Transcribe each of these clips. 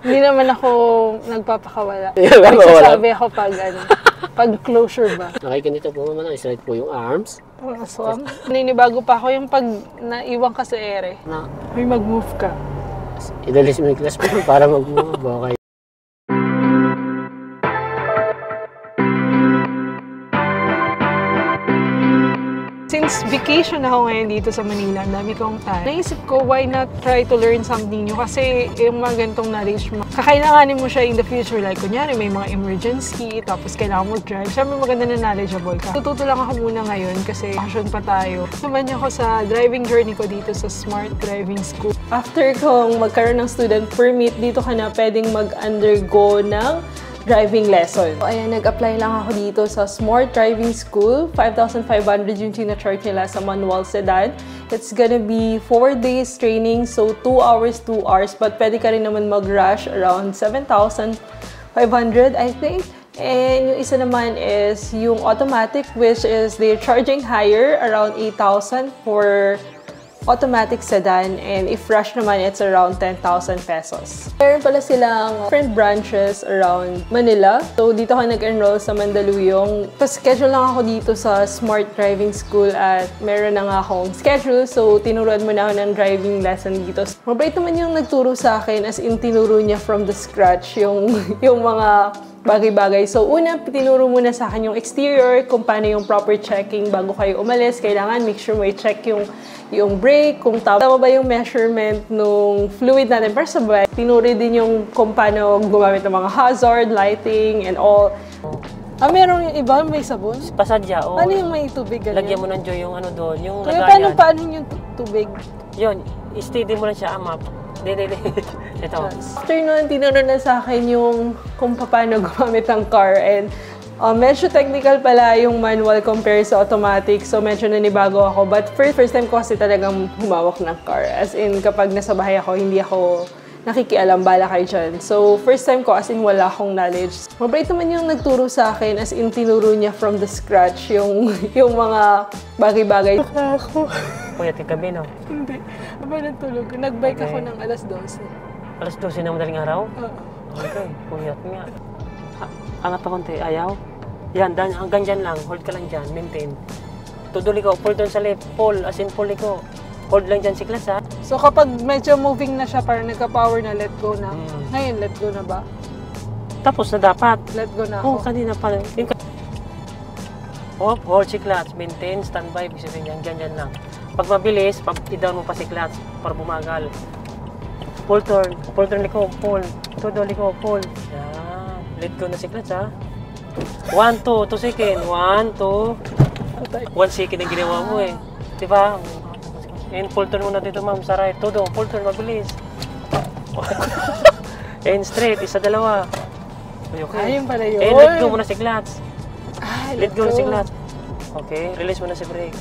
Hindi naman ako nagpapakawala. Nagsasabi ako pag, pag closure ba. Okay, ganito po naman. Straight po yung arms. Aswang. Ninibago pa ako yung pag naiwan ka sa ere. May mag-move ka. Idalis mo yung class po para mag-move. Okay. Since vacation ako ngayon dito sa Manila, ang dami kong time. Naisip ko, why not try to learn something new? Kasi yung mga ganitong knowledge mo, kakailanganin mo siya in the future. Like, kunyari, may mga emergency, tapos kailangan mo drive. Siyempre, maganda na knowledgeable ka. Tututo lang ako muna ngayon kasi passion pa tayo. Naman ako sa driving journey ko dito sa Smart Driving School. After kong magkaroon ng student permit, dito ka na pwedeng mag-undergo ng driving lesson. So, ayan, nag-apply lang ako dito sa Smart Driving School. 5,500 yung charge nila sa manual sedan. It's gonna be 4 days training, so 2 hours, 2 hours. But pwede ka rin naman mag-rush around 7,500, I think. And yung isa naman is yung automatic, which is they're charging higher, around 8,000 for automatic sedan, and if rush naman, it's around 10,000 pesos. Meron pala silang different branches around Manila. So, dito ako nag-enroll sa Mandaluyong. Pa-schedule lang ako dito sa Smart Driving School at meron na nga akong schedule. So, tinuruan mo na ako ng driving lesson dito. Mabait naman yung nagturo sa akin, as in tinuro niya from the scratch yung mga bagay-bagay. So, una, tinuro muna sa akin yung exterior, kung paano yung proper checking bago kayo umalis. Kailangan make sure mo i-check yung brake, kung tama ba yung measurement nung fluid natin para sa bike. Tinuro din yung kung paano gumamit ng mga hazard, lighting, and all. Meron yung iba, may sabon? Pasadya, o. Ano yung may tubig? Ganyan? Lagyan mo ng joy yung ano doon, yung kaya lagayan. paano yung tubig? Yun, steady mo lang siya, amap. Hindi. Ito. After nun, tinuro na sa akin yung kung paano gumamit ng car, and medyo technical pala yung manual compare sa automatic, so medyo nanibago ako. But first time ko kasi talagang humawak ng car. As in, kapag nasa bahay ako, hindi ako nakikialam, bala kayo dyan. So, first time ko, as in, wala akong knowledge. Mabait naman yung nagturo sa akin, as in, tinuro niya from the scratch yung mga bagay-bagay. Ako. Puyat ka gabi, no? Hindi. Aba natulog. Nag-bike ako ng alas 12. Alas 12 na madaling araw? Oo. Okay, puyat nga. Angat pa konti, ayaw? Yan, hanggang dyan lang. Hold ka lang dyan, maintain. Tuduli ko, pull doon sa left, pull, as in pull ko. Hold lang dyan si class, ha? So kapag medyo moving na siya, parang nagka-power na, let go na. Ngayon, let go na ba? Tapos na dapat. Let go na ako. Kanina pala. Hold si clutch, maintain, standby, ibig sabihin yan, dyan lang. Pag mabilis, i-down mo pa si clutch para bumagal. Pull turn liko, pull. Todo liko, pull. Yan. Let go na si clutch, ha? 1, 2, 2 second. 1, 2. 1 second ang ginawa mo, eh. Diba? And pull turn muna dito, ma'am, sa right. Todo, pull turn, mabilis. And straight, isa, dalawa. Okay. Ayun pala yun. And let go muna si clutch. Let go na si clutch. Okay, release mo na si brake.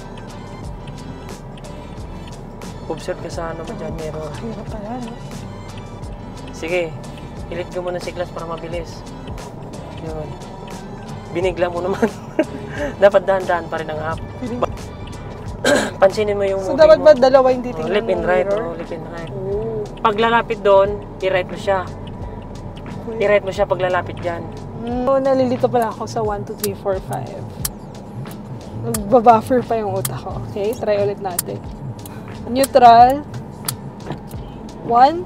Observe ka sa ano mo dyan, meron. Hirap pala, no? Sige, i-let go mo na si clutch para mabilis. Yun. Binigla mo naman. Dapat dahan-dahan pa rin ang up. Pansinin mo yung so, dapat ba dalawa yung titingnan left and right, left and right. Pag lalapit doon, i-right mo siya. I-right mo siya pag lalapit dyan. Nalilito pala ako sa 1, 2, 3, 4, 5. Nagbabuffer pa yung utak ko. Okay, try ulit natin. Neutral. 1.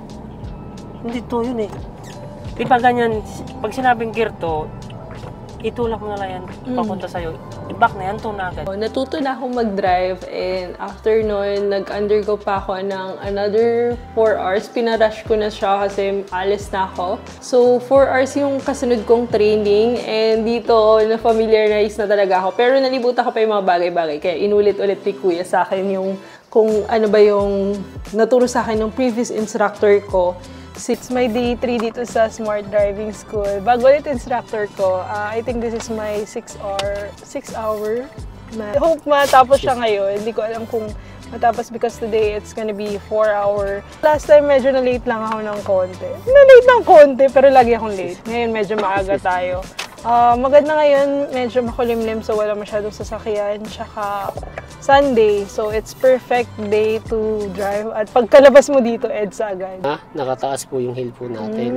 Hindi to yun, eh. Di ba ganyan, pag sinabing gear to, itulak mo na lang yan, papunta sa'yo. Back na yan, to na agad. Natuto na akong mag-drive, and after nun, nag-undergo pa ako ng another 4 hours. Pinarush ko na siya kasi alis na ako. So, 4 hours yung kasunod kong training, and dito, na-familiarize na talaga ako. Pero nalibutan ko pa yung mga bagay-bagay, kaya inulit-ulit ni Kuya sa akin yung kung ano ba yung naturo sa akin ng previous instructor ko. It's my day 3 dito sa Smart Driving School. Bago ulit instructor ko, I think this is my 6 hour. I hope matapos siya ngayon. Hindi ko alam kung matapos because today it's gonna be 4 hour. Last time medyo na-late lang ako ng konti. Na-late ng konti pero lagi akong late. Ngayon medyo maaga tayo. Maganda ngayon, medyo makulimlim so wala masyadong sasakyan. Tsaka Sunday, so it's perfect day to drive. At pagkalabas mo dito, EDSA agad. Nakataas po yung hill po natin.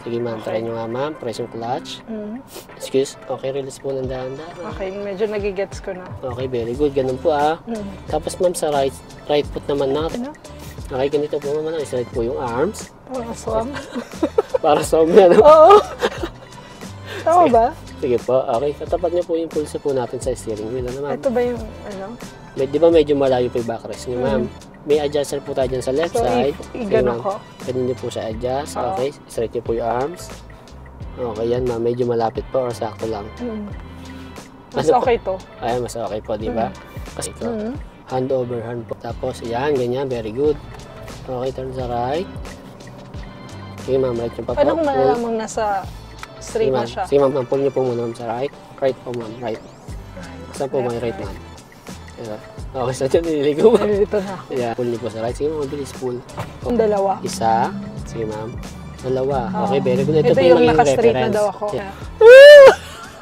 Sige ma'am, try nyo nga ma'am. Press yung clutch. Excuse, okay, release po ng dahan-dahan. Okay, medyo nagigets ko na. Okay, very good. Ganun po Tapos ma'am, sa right foot naman natin. Okay, ganito po naman. Straight po yung arms. Swam. Para sa yan. Oo. Tama ba? Sige po, okay. Katapat niyo po yung pulso po natin sa steering wheel. Ano ma'am? Ito ba yung ano? Di ba medyo malayo po yung backrest niyo ma'am? May adjuster po tayo dyan sa left side. Igano ko? Ganun niyo po siya adjust. Okay, straight niyo po yung arms. Okay yan ma'am, medyo malapit po or sakto lang. Mas okay to. Ay, mas okay po, di ba? Kasi ito, hand over hand po. Tapos, yan, ganyan, very good. Okay, turn sa right. Sige ma'am, right yung pa po. Paano kung malalamang nasa straight na siya? Sige ma'am, pull niyo po muna sa right. Right po ma'am, right. Saan po may right ma'am? Okay, saan dyan nililigo ma'am? Dito na ako. Yeah, pull niyo po sa right. Sige ma'am, mabilis pull. Yung dalawa. Isa. Sige ma'am. Dalawa. Okay, very good. Ito yung naka-straight na daw ako. Yeah.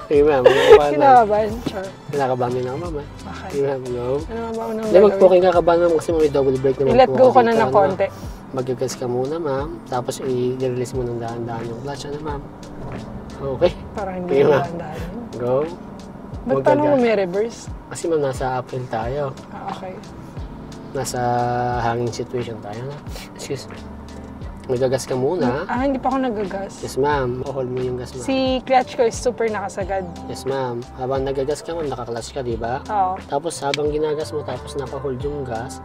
Sige ma'am, kinakabahan. Sure. Kinakabahan din ako ma'am. Okay. Sige ma'am, go. Ano ba unang Hindi, wag po kayong kakabahan ma'am kasi may double brake naman po. I-let go ko na ng konti. Magagas ka muna ma'am. Tapos i-release mo ng dahan-dahan yung clutch. Ano ma'am? Okay. Para hindi dahan-dahan. Go. Ba't paano mo may reverse? Kasi ma'am, nasa uphill tayo. Okay. Nasa hanging situation tayo na. Excuse. Magagas ka muna. Hindi pa ako nagagas. Yes ma'am. Hold mo yung gas ma'am. Si clutch ko is super nakasagad. Yes ma'am. Habang nagagas ka ma'am, naka-clutch ka, di ba? Oo. Tapos habang ginagas mo, tapos naka-hold yung gas,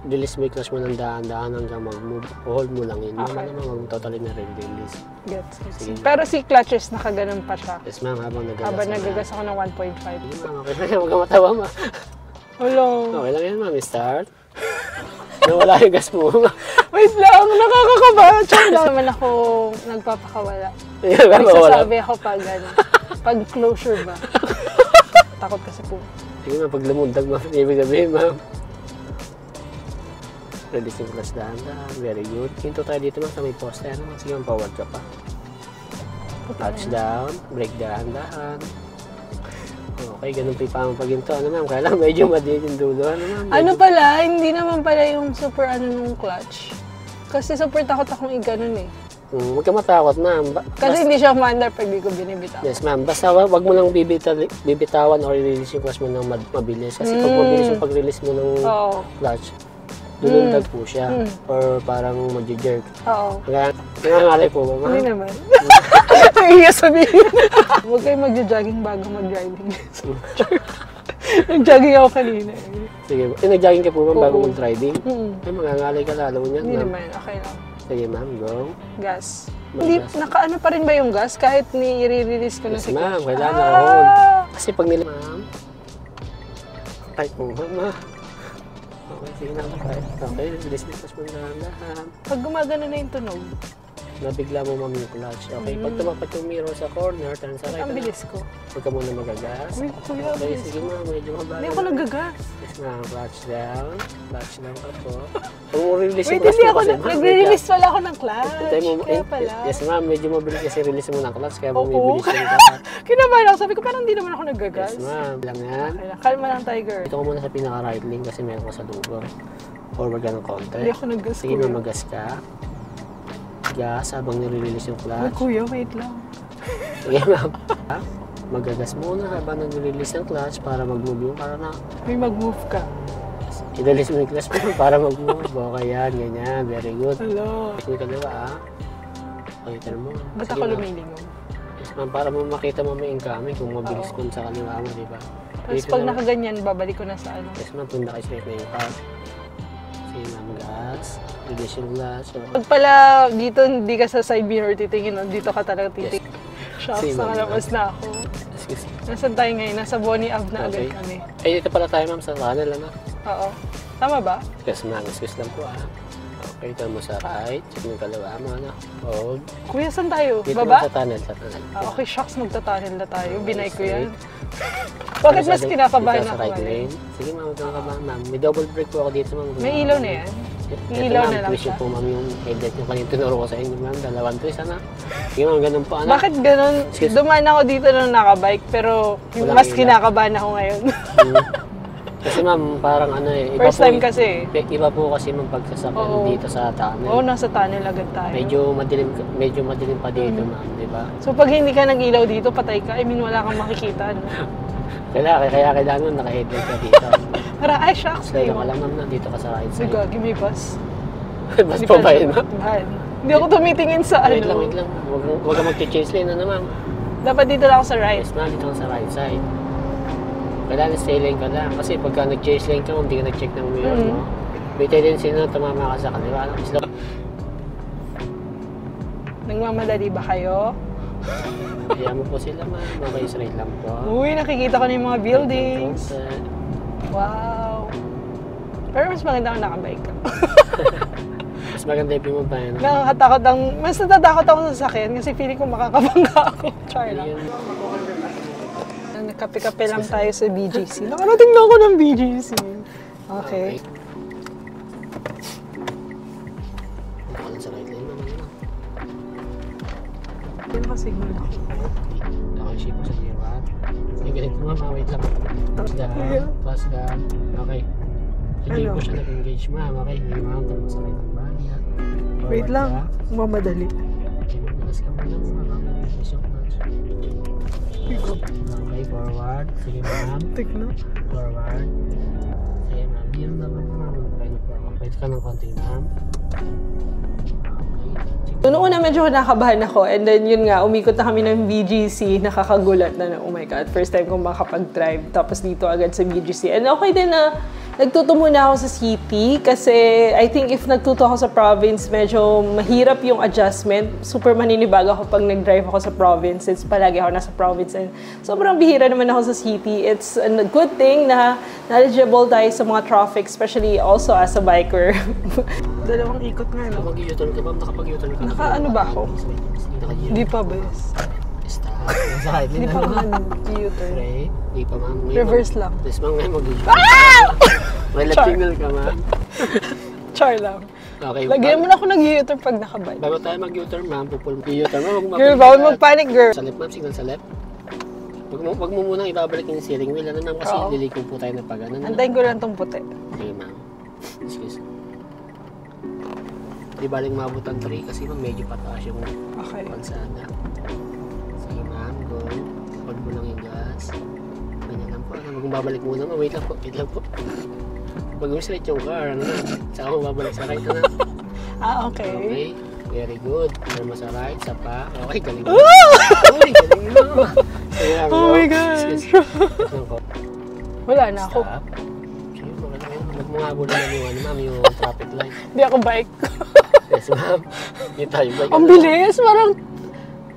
release mo yung clutch mo ng dahan-dahan hanggang mag-move. Hold mo lang yun. Okay. Mama naman, totally na release. Gets. Sige. Pero si clutch is nakaganon pa siya. Yes ma'am, habang nagagas Habang ka nagagas ako ng 1.5. Sige ma'am, okay lang yan. Huwag ka matawa ma'am. Hello. Okay lang yan ma'am, start. Nawala yung gas mo ma'am. Wait lang, nakakakaba. Tsaka lang naman ako nagpapakawala. Yeah, Nagsasabi ako pag, pag closure ba. Takot kasi po. Sige ma'am, pag lumundag ma'am, ibig sabihin ma'am. Release yung clutch dahan-dahan. Very good. Hinto tayo dito ma'am sa may poste. Ano ma'am? Sige ma'am, forward ka pa. Touchdown. Break dahan-dahan. Okay, ganun pa yung pamapaginto. Ano ma'am? Kailangan medyo madiin yung dulo. Ano ma'am? Ano pala? Hindi naman pala yung super nung clutch. Kasi super takot akong iganon eh. Huwag ka matakot ma'am. Kasi hindi siya umandar pag di ko binibitaw. Yes ma'am. Basta wag mo lang bibitawan or release yung clutch mo ng mabilis. Kasi pag mabilis yung pag-release mo ng clutch, dulundag po siya. Or parang mag-jerk. Oo. Nangangalay po ba ma'am? Hindi naman. Iya sabihin. Huwag kayo mag-jogging bago mag-driving. Nag-jogging ako kanina eh. Sige. Nag-jogging ka po ma'am bago mag-driving? Ay, mangangalay ka lalo niyan Hindi ma'am. naman. Okay lang. Sige ma'am, go. Gas. Hindi, nakaano pa rin ba yung gas kahit i-release ko na Yes si ma'am, clutch? kailangan naka-hold. Kasi pag nila ma'am, tight mo ma'am. Okay, sige na tight. Okay, release mo mo dahan-dahan. Pag gumagana na yung tunog, nabigla mo ma'am yung clutch. Okay, pag tumapat yung mirror sa corner, turn sa right. ang bilis ko. Huwag ka muna magagas. Uy, kuya, ang Okay, bilis sige ko. ma'am, medyo mabalik. Hindi ako nagagas. Yes ma'am, clutch down. Clutch down ka po. Kung mo release Wait, yung clutch hindi mo ako, kasi, ma'am, nagre-release pala ako ng clutch. Kaya pala. Yes ma'am, medyo mabilis kasi release mo ng clutch, kaya Oo. bumibilis yung clutch. Kinabahan ako. Sabi ko, parang hindi naman ako nagagas. Yes ma'am, lang yan. Okay lang. Kalma lang, Tiger. Dito ko muna sa pinaka-right lane kasi meron ko sa lugar. Forward ka ng konti. Hindi ako naggas, Sige kuya. na, magas ka. Gas habang nire-release yung Ay, clutch. kuya, wait lang. Sige ma'am. Magagas muna habang nag-release ng clutch para mag-move yung para na. May mag-move ka. I-release mo yung clutch mo para mag-move. Okay yan, ganyan. Very good. Hello. May kaliwa Okay, tara mo. Ba't Sige, ako ma'am. lumilingon? Yes ma'am, para mo makita mo may incoming kung mabilis kung sa kaliwa mo, di ba? Tapos Dito pag na- nakaganyan, babalik ko na sa ano. Yes ma'am, punta kayo straight na yung car. Sige ma'am, gas. Release yung clutch. Pag pala dito, hindi ka sa side mirror titingin, no? Dito ka talaga titingin. Shucks, Same, ma'am. nakalabas na ako. Excuse me. Nasaan tayo ngayon? Nasa Bonnie Ave na agad Okay. kami. Ay, dito pala tayo ma'am sa tunnel, ano? Oo. Tama ba? Yes ma'am, excuse lang po Okay, ito mo sa right. Check mo yung kaliwa mo, ano? Hold. Kuya, saan tayo? Dito Baba? sa tunnel, sa tunnel. Okay, shucks, magtatunnel na tayo. Binay ko yan. Straight. Bakit Dito mas sa- kinakabahan dito ako sa right ngayon? lane. Sige ma'am, huwag kang kabahan ma'am. May double brake po ako dito ma'am. May ilaw na yan? Ilaw na lang twist siya. po, ma'am, yung headlight yung kanina tinuro ko sa inyo, ma'am. Dalawang twist, ano? Sige, ma'am, ganun po, ano? Bakit ganun? Dumaan ako dito nung nakabike, pero mas kinakabahan ako ngayon. Kasi ma'am, parang ano eh. First time kasi. Iba po kasi ma'am pagsasakyan dito sa tunnel. Oo, nasa tunnel agad tayo. Medyo madilim pa dito, ma'am, di ba? So pag hindi ka nag-ilaw dito, patay ka. I mean, wala kang makikita, no? Kaya kailangan mo naka-headlight ka dito. Parang, ay, shucks. Slow ka lang, ma'am, nandito ka sa right Sige, side. give me bus. Bus pa ba yun, ma'am? Mahal. Hindi ako tumitingin sa Wait ano. lang. Huwag ka mag-change lane, ano, ma'am? Dapat dito lang ako sa right. Yes, ma'am, dito ka sa right side. Kailangan stay lane ka lang. Kasi pagka nag-change lane ka, hindi ka nag-check ng mirror mo. May tendency na tumama ka sa kaliwa. Nagmamadali ba kayo? Kaya mo po sila, ma'am. Okay, straight lang po. Uy, nakikita ko na yung mga buildings. Wow. Pero mas maganda kung nakabike ka. Mas maganda yung mo pa yun. Nakakatakot ang... Mas natatakot ako sa sakyan kasi feeling ko makakabangga ako. Char lang. Nagkape-kape lang tayo sa BGC. Nakarating na ako ng BGC. Okay. Dito sa right lane, ma'am. Yan kasi mo ako. Okay, shape mo sa diwa. Okay, ganito ma'am. Wait lang. Plus down. Okay. Hindi ko siya nag-engage, ma'am. Okay, hindi ma'am. Tapos sa right ng banya. Wait lang. Mamadali. Mas ka muna ma'am. Okay, forward. Sige ma'am. Tik na. Forward. Sige ma'am. Yan naman ma'am. Wait ka ng konti ma'am. Noong una medyo nakabahan ako and then yun nga, umikot na kami ng BGC, nakakagulat na oh my God, first time kong makapag-drive tapos dito agad sa BGC. And okay din na nagtuto muna ako sa city kasi I think if nagtuto ako sa province, medyo mahirap yung adjustment. Super maninibago ako pag nag-drive ako sa province since palagi ako nasa province and sobrang bihira naman ako sa city. It's a good thing na knowledgeable tayo sa mga traffic, especially also as a biker. Dalawang ikot nga, no? Mag-U-turn ka ma'am, nakapag-U-turn ka. Naka-ano ba ako? Hindi pa, bes. Stop. Sa right Hindi lane pa ako naman. nag-U-turn. Right? Hindi pa ma'am. Reverse lang. Yes ma'am, ngayon mag-U-turn. May left signal ka ma'am. Char lang. Okay. Lagyan mo na ako nag-U-turn pag nakabike. Bago tayo mag-U-turn ma'am, pupul U-turn ma'am. Girl, bawal mag-panic, girl. Sa left ma'am, signal sa left. Wag mo munang ibabalik yung steering wheel. Ano ma'am, kasi lilikong po tayo na pag ano. Antayin ko lang tong puti. Okay ma'am. Excuse. Di baling mabot ang 3 kasi ma'am medyo pataas yung kalsada. Sige ma'am, go. Hold mo lang yung gas. Ganyan lang po. Huwag mong babalik muna ma'am. Wait lang po. Pag straight yung car, ano na. Saka mo babalik sa right na. Okay. Okay. Very good. Turn mo sa right, sa pa. Okay, galing mo. Okay, galing mo. Oh my gosh. Wala na ako. Stop. Sige, maganda kayo. Huwag mo nga bulan na yung, ma'am, yung traffic light. Hindi ako bike. Yes, ma'am. Yung tayo bike. Ang bilis. Parang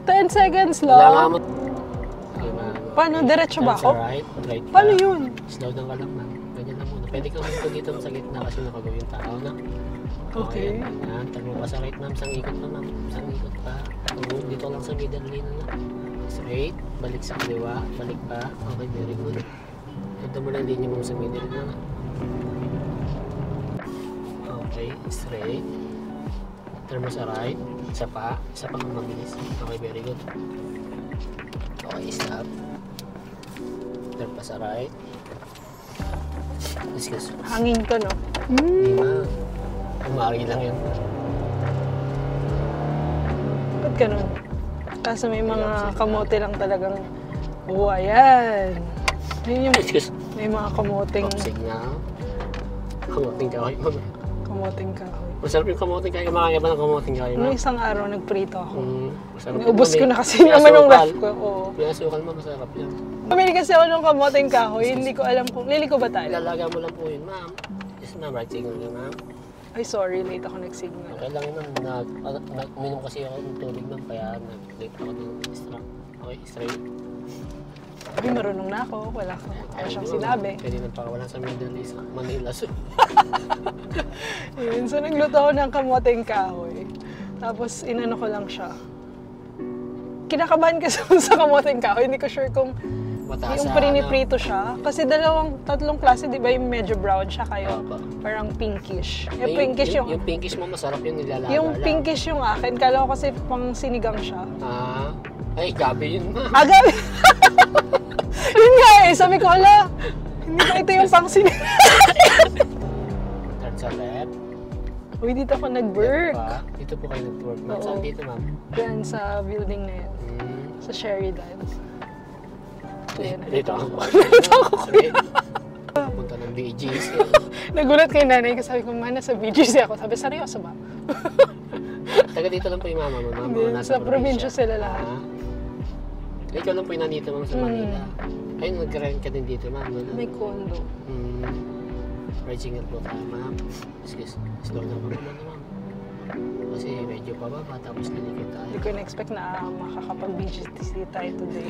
10 seconds lang. Wala nga mo. Okay, ma'am. Paano? Diretso ba ako? Right pa. Paano yun? Slow down ka lang, ma'am. Ganyan lang muna. Pwede kang huminto dito sa gitna kasi nakagaw yung tao na. Okay. Ayan. Tagmo ka sa right, ma'am. Sang ikot pa, ma'am. Sang ikot pa. Dito lang sa middle lane na. Straight. Balik sa kaliwa. Balik pa. Okay, very good. Ito mo lang din yung sa middle na. Okay, straight. Turn mo sa right. Isa pa kang mabilis. Okay, very good. Okay, stop. Turn pa sa right. Excuse. Hangin ko, no? Hindi ma. Umari lang yun. Ba't ganun? Kaso may mga kamote lang talagang... Oh, ayan. Ayun yung... Excuse. May mga kamoteng... Off signal. Kamoting kahoy, ma'am. Kamoteng kahoy. Masarap yung kamoting kahoy. Kumakaya ba ng kamoting kahoy, ma'am? Noong isang araw, nagprito ako. Masarap. Naubos ko na kasi naman yung ref ko. Oo. May asukal, ma'am. Masarap yan. Pamili kasi ako ng kamoteng kahoy. Hindi ko alam kung... Lili ko ba tayo? Ilalaga mo lang po yun, ma'am. Yes, ma'am. Right signal ka, ma'am. Ay, sorry. Late ako nag-signal. Okay lang, ma'am. Uminom kasi ako ng tubig, ma'am. Kaya nag-late ako ng extra. Okay, straight. Ay, marunong na ako. Wala siyang sinabi. Pwede nang pakawalan sa Middle East, Manila. Yun. So, nagluto ako ng kamoteng kahoy. Tapos, inano ko lang siya. Kinakabahan kasi sa kamoteng kahoy. Hindi ko sure kung mataas Yung sa priniprito siya. Kasi tatlong klase, di ba? Yung medyo brown siya kayo. Opo. Parang pinkish. Yung, Pinkish yung pinkish mo masarap yung nilalaga yung lang. pinkish yung akin. Kala ko kasi pang sinigang siya. Ay, gabi yun, ma'am. Agad! Yun nga eh. Sabi ko, ala, hindi pa ito yung pang sinigang. Turn sa left. Uy, dito ako nag-work. Left pa. Dito po kayo nag-work. Ma'am, Oo. saan dito, ma'am? Yan sa building na yan. Sa Sheridan. Ayan, Dito ako. Punta ng BGC. Nagulat kay nanay kasi sabi ko, mana sa BGC ako. Sabi, seryoso ba? Taga dito lang po yung mama mo, ma'am. Hindi, Nasa sa probinsya sila lahat. Ikaw lang po yung nandito, ma'am, sa Manila. Ayun, nag-rent ka din dito, ma'am. May condo. Right signal po tayo, ma'am. Excuse, slow na po naman, ma'am. Kasi medyo pababa, tapos nalikit tayo. Hindi ko na-expect na makakapag-BGC tayo today.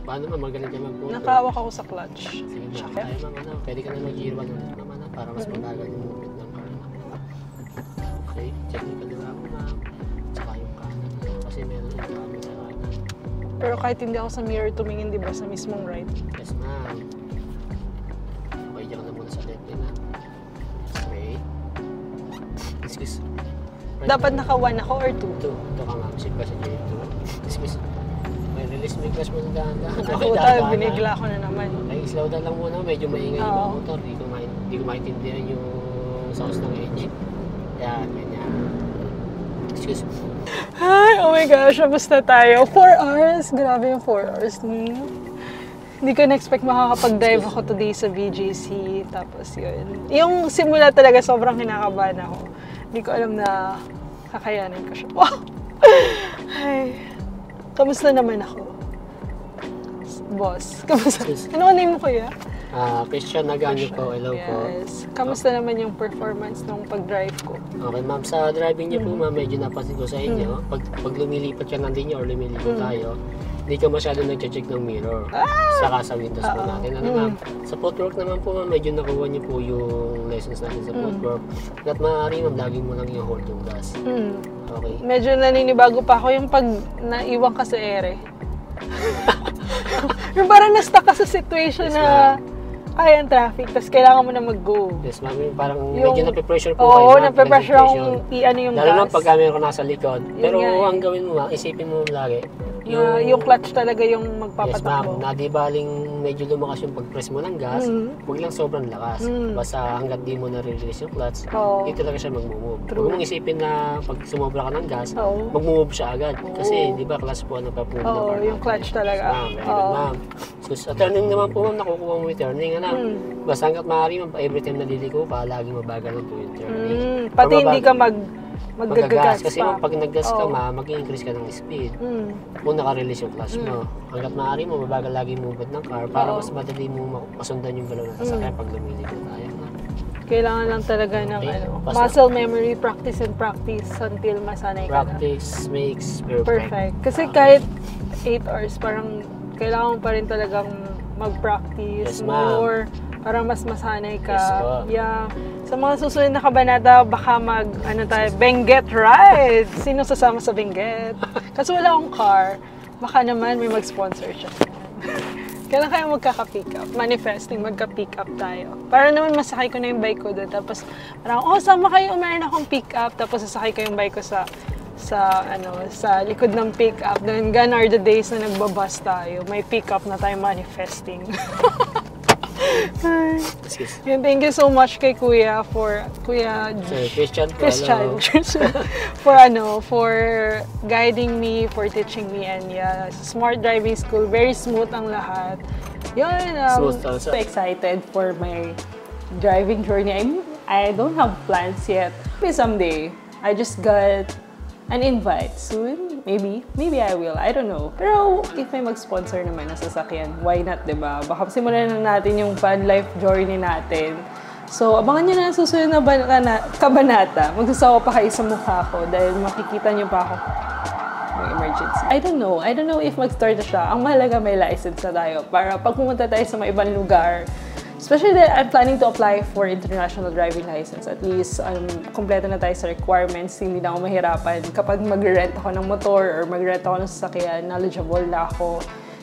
Paano ma'am, magaling ka mag-photo? Nakahawak ako sa clutch. Sige, ma'am. Sakit. Ay, ma'am, ano, pwede ka na mag-gear 1 ulit, ma'am, ano, para mas mabagal yung movement ng car, ma'am. Okay, check yung kaliwa mo, ma'am. Tsaka yung kanan, ano, kasi meron yung kami sa kanan. Pero kahit hindi ako sa mirror tumingin, di ba, sa mismong right? Yes, ma'am. Okay, dyan ka na muna sa left din, ha. Straight. Excuse. Right, Dapat naka 1 ako or 2? Ito ka, ma'am. Sip ka sa J2. Excuse. May release, may clutch mo na dahan-dahan. Ako tayo, binigla ko na naman. Ay, slow down lang muna. Medyo maingay yung mga Oo. motor. Di ko maintindihan yung source ng engine. Yan, ganyan. Excuse me. Ay, oh my gosh, basta tayo. 4 hours? Grabe yung 4 hours niyo. Hindi ko na-expect makakapag-dive ako today sa BGC. Tapos yun. Yung simula talaga, sobrang kinakabahan ako. Hindi ko alam na kakayanin ko siya. Wow! Ay, kamusta naman ako? Boss, kamusta? Ano name mo kuya? Christian Naganyo po. Hello po. Yes. Kamusta naman yung performance nung pag-drive ko? Okay, ma'am. Sa driving niyo po, ma'am, medyo napansin ko sa inyo. Pag lumilipat ka ng linya or lumilipat tayo, hindi ka masyado nag-check ng mirror. Saka sa windows po natin. Ano, ma'am? Sa footwork naman po, ma'am, medyo nakuha niyo po yung lessons natin sa footwork. At maaari, ma'am, lagi mo lang yung hold yung gas. Okay. Medyo naninibago pa ako yung pag naiwan ka sa ere. Yung parang na-stuck ka sa situation Yes, na kaya ang traffic, tapos kailangan mo na mag-go. Yes, ma'am. Yung parang Yung- medyo nape-pressure po Oo, kayo. ma'am, nape-pressure presentation. akong i-ano yung Lalo na gas. pag camera ko nasa likod. Pero nga eh. ang gawin mo, ma'am, isipin mo lagi. Yung clutch talaga yung Yes, ma'am. magpapatakbo. Nadibaling medyo lumakas yung pag-press mo ng gas, huwag lang sobrang lakas. Basta hanggat di mo na-release yung clutch, Oo. hindi talaga siya mag-move. True. Huwag mong isipin na pag sumobra ka ng gas, Oo. mag-move siya agad. Kasi di ba clutch po ang nagpa-move ng Oo, car yung natin. clutch talaga. Yes, ma'am. Very good, Oo. ma'am. So, sa turning naman po, ma'am, nakukuha mo yung turning. Ano? Basta hanggat maaari, ma'am, every time naliliko ka, laging mabagal po yung turning. Pati hindi ka magagas. maggagagas Kasi pa. ma'am, pag nag-gas ka, Oo. ma'am, mag-increase ka ng speed. Mm. Kung naka-release yung clutch mo. Hanggat maaari mo, mabagal lagi yung movement ng car para mas madali mo masundan yung galaw ng sasakyan pag lumiliko tayo. Kailangan lang talaga ng Okay. ano, Basta- muscle memory, practice and practice until masanay ka na. Practice makes perfect. Perfect. Kasi kahit 8 hours, parang kailangan mo pa rin talagang mag-practice Yes, ma'am. more para mas masanay ka. Yes, po. Yeah. Sa mga susunod na kabanata, baka Benguet ride. Sino sasama sa Benguet? Kasi wala akong car. Baka naman may mag-sponsor siya. Kailan kayo magkaka-pick up? Manifesting, magka-pick up tayo. Para naman masakay ko na yung bike ko doon. Tapos parang, sama kayo, umarin akong pick up. Tapos sasakay ko yung bike ko sa likod ng pick up. Then gone are the days na nagbabas tayo. May pick up na tayo manifesting. Excuse. Yun, thank you so much kay Kuya Sir, Christian po. for guiding me, for teaching me, and yeah, smart driving school, very smooth ang lahat. Yun, Smooth also. so excited for my driving journey. I don't have plans yet. Maybe someday. I just got an invite soon. Maybe I will. I don't know. Pero if may mag-sponsor naman na sasakyan, why not, diba? Baka simulan na natin yung van life journey natin. So, abangan nyo na ang susunod na kabanata. Magsasawa pa kayo sa mukha ko dahil makikita nyo pa ako. May emergency. I don't know if mag-start na siya. Ang mahalaga may license na tayo para pag pumunta tayo sa mga ibang lugar, especially that I'm planning to apply for international driving license. At least, kompleto na tayo sa requirements. Hindi na ako mahirapan. Kapag mag-rent ako ng motor or mag-rent ako ng sasakyan, knowledgeable na ako.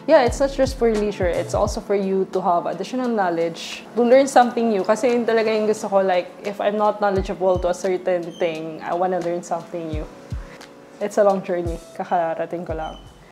yeah, it's not just for leisure. It's also for you to have additional knowledge, to learn something new. Kasi yun talaga yung gusto ko, like, if I'm not knowledgeable to a certain thing, I wanna learn something new. It's a long journey. Kakarating ko lang.